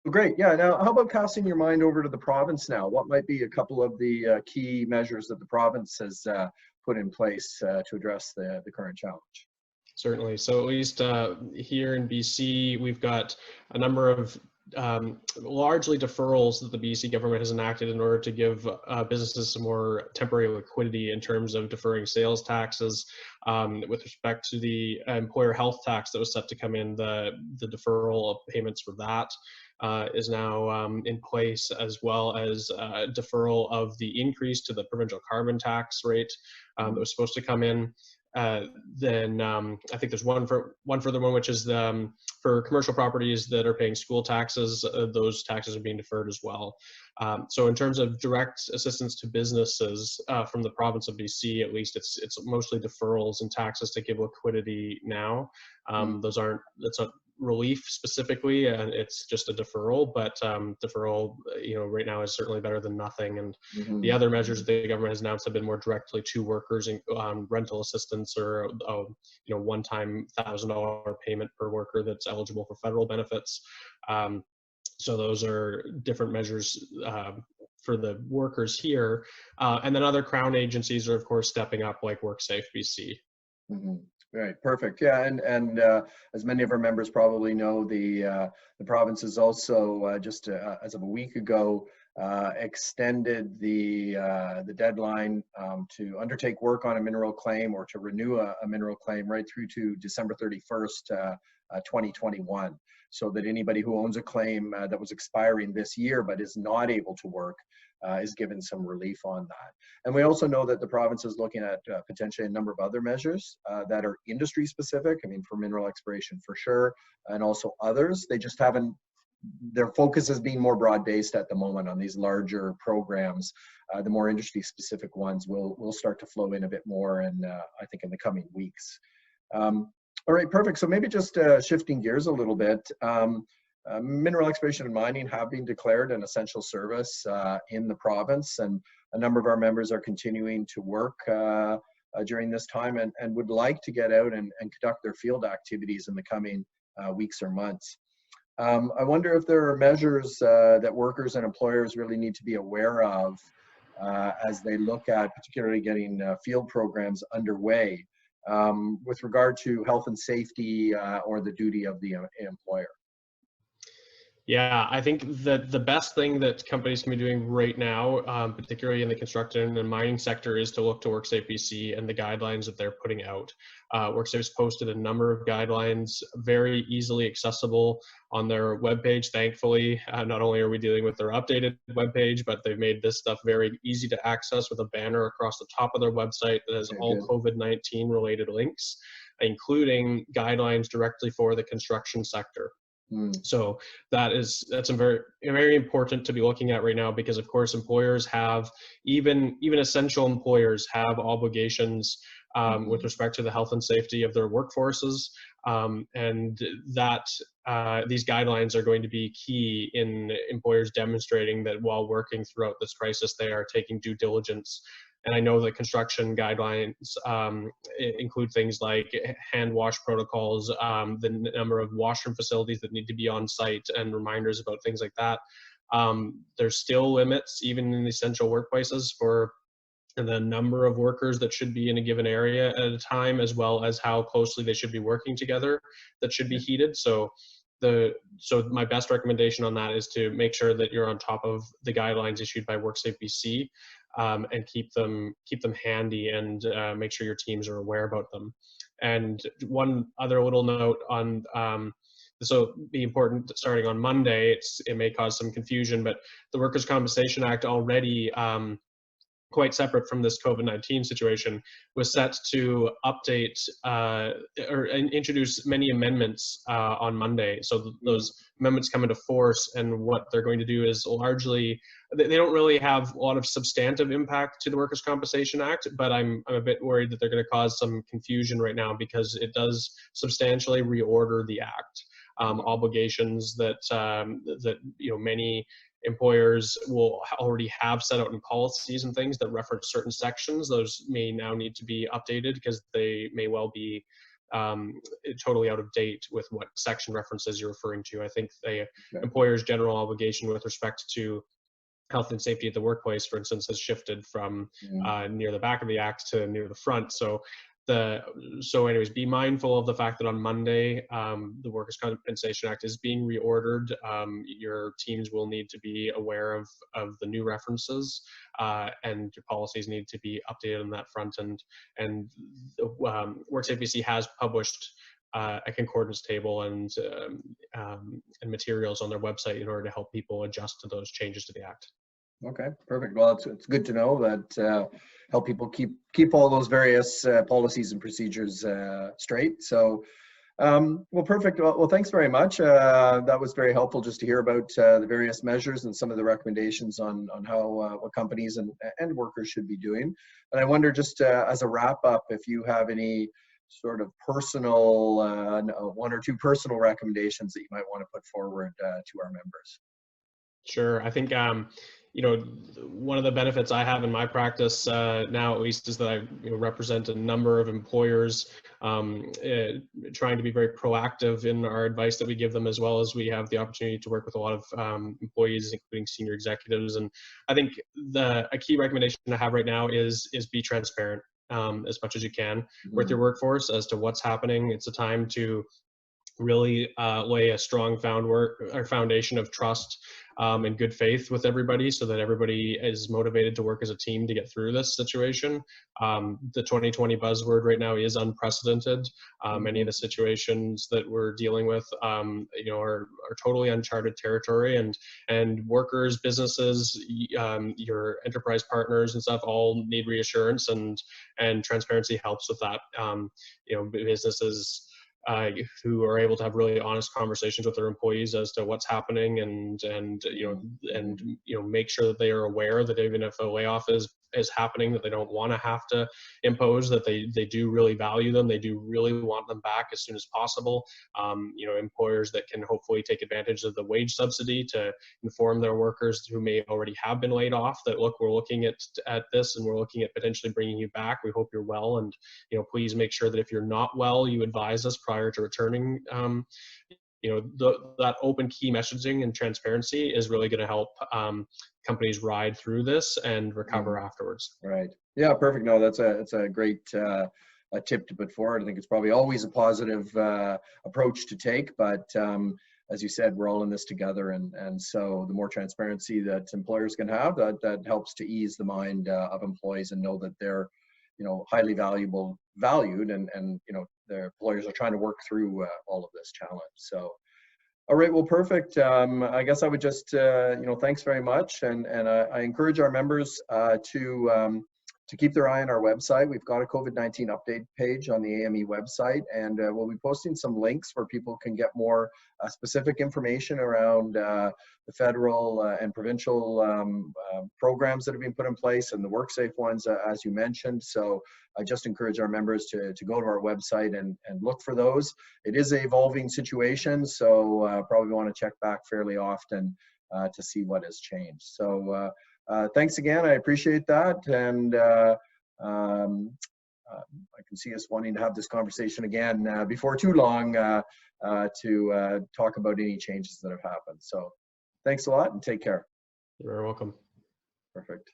Well, great. Yeah. Now, how about casting your mind over to the province now? What might be a couple of the key measures that the province has put in place to address the current challenge? Certainly. So at least here in BC, we've got a number of largely deferrals that the BC government has enacted in order to give businesses some more temporary liquidity in terms of deferring sales taxes. With respect to the employer health tax that was set to come in, the deferral of payments for that is now in place, as well as deferral of the increase to the provincial carbon tax rate that was supposed to come in. Then I think there's one further one, which is for commercial properties that are paying school taxes. Those taxes are being deferred as well. So in terms of direct assistance to businesses from the province of BC, at least it's mostly deferrals and taxes to give liquidity now. That's not relief specifically, and it's just a deferral, but deferral, right now is certainly better than nothing. And the other measures the government has announced have been more directly to workers, rental assistance, or one-time $1,000 payment per worker that's eligible for federal benefits. So those are different measures for the workers here. And then other Crown agencies are, of course, stepping up, like WorkSafe BC. Right, perfect. Yeah, and as many of our members probably know, the province has also just as of a week ago extended the deadline to undertake work on a mineral claim or to renew a mineral claim right through to December 31st, 2021, so that anybody who owns a claim that was expiring this year but is not able to work is given some relief on that. And we also know that the province is looking at potentially a number of other measures that are industry specific. I mean, for mineral exploration for sure, and also others. They just haven't, their focus is being more broad-based at the moment on these larger programs. The more industry specific ones will start to flow in a bit more, and I think in the coming weeks. All right, perfect. So maybe just shifting gears a little bit. Mineral exploration and mining have been declared an essential service in the province, and a number of our members are continuing to work during this time and would like to get out and conduct their field activities in the coming weeks or months. I wonder if there are measures that workers and employers really need to be aware of as they look at particularly getting field programs underway with regard to health and safety or the duty of the employer. Yeah, I think that the best thing that companies can be doing right now, particularly in the construction and mining sector, is to look to WorkSafe BC and the guidelines that they're putting out. WorkSafe's posted a number of guidelines, very easily accessible on their webpage. Thankfully, not only are we dealing with their updated webpage, but they've made this stuff very easy to access with a banner across the top of their website that has all COVID-19 related links, including guidelines directly for the construction sector. So that's very, very important to be looking at right now, because of course employers have, even essential employers have obligations with respect to the health and safety of their workforces, and that these guidelines are going to be key in employers demonstrating that while working throughout this crisis they are taking due diligence. And I know that construction guidelines include things like hand wash protocols, the number of washroom facilities that need to be on site, and reminders about things like that. There's still limits, even in the essential workplaces, for the number of workers that should be in a given area at a time, as well as how closely they should be working together that should be heated. So my best recommendation on that is to make sure that you're on top of the guidelines issued by WorkSafe BC. And keep them handy, and make sure your teams are aware about them. And one other little note on this will be important starting on Monday. It may cause some confusion, but the Workers' Compensation Act, already quite separate from this COVID-19 situation, was set to update or introduce many amendments on Monday. So those amendments come into force, and what they're going to do is largely, they don't really have a lot of substantive impact to the Workers' Compensation Act, but I'm a bit worried that they're going to cause some confusion right now, because it does substantially reorder the act. Obligations that many employers will already have set out in policies and things that reference certain sections, those may now need to be updated, because they may well be totally out of date with what section references you're referring to. I think the employer's general obligation with respect to health and safety at the workplace, for instance, has shifted from near the back of the act to near the front. So anyways, be mindful of the fact that on Monday, the Workers' Compensation Act is being reordered. Your teams will need to be aware of the new references, and your policies need to be updated on that front. And WorkSafeBC has published a concordance table and materials on their website in order to help people adjust to those changes to the Act. Okay, perfect. Well, it's good to know that help people keep all those various policies and procedures straight. So, well, perfect. Well, thanks very much. That was very helpful just to hear about the various measures and some of the recommendations on how what companies and workers should be doing. And I wonder, just as a wrap up, if you have any sort of personal, one or two personal recommendations that you might want to put forward to our members. Sure. I think, you know, one of the benefits I have in my practice now, at least, is that I represent a number of employers, trying to be very proactive in our advice that we give them, as well as we have the opportunity to work with a lot of employees, including senior executives. And I think a key recommendation I have right now is be transparent as much as you can with your workforce as to what's happening. It's a time to really lay a strong foundation of trust and good faith with everybody, so that everybody is motivated to work as a team to get through this situation. The 2020 buzzword right now is unprecedented. Many of the situations that we're dealing with, are totally uncharted territory, and workers, businesses, your enterprise partners and stuff all need reassurance, and transparency helps with that. Businesses who are able to have really honest conversations with their employees as to what's happening, and make sure that they are aware that even if a layoff is happening, that they don't want to have to impose, that they do really value them, they do really want them back as soon as possible. Employers that can hopefully take advantage of the wage subsidy to inform their workers who may already have been laid off that, look, we're looking at this, and we're looking at potentially bringing you back. We hope you're well, and please make sure that if you're not well, you advise us prior to returning. That open key messaging and transparency is really going to help companies ride through this and recover afterwards. Right. Yeah, perfect. No, that's a great tip to put forward. I think it's probably always a positive approach to take, but as you said, we're all in this together, and so the more transparency that employers can have, that helps to ease the mind of employees and know that they're highly valued, and their employers are trying to work through all of this challenge. So, all right, well, perfect. I guess I would just, thanks very much, and I encourage our members to keep their eye on our website. We've got a COVID-19 update page on the AME website, and we'll be posting some links where people can get more specific information around the federal and provincial programs that have been put in place, and the WorkSafe ones, as you mentioned. So I just encourage our members to go to our website and look for those. It is an evolving situation, so probably want to check back fairly often to see what has changed. So thanks again. I appreciate that. And I can see us wanting to have this conversation again before too long to talk about any changes that have happened. So thanks a lot, and take care. You're very welcome. Perfect.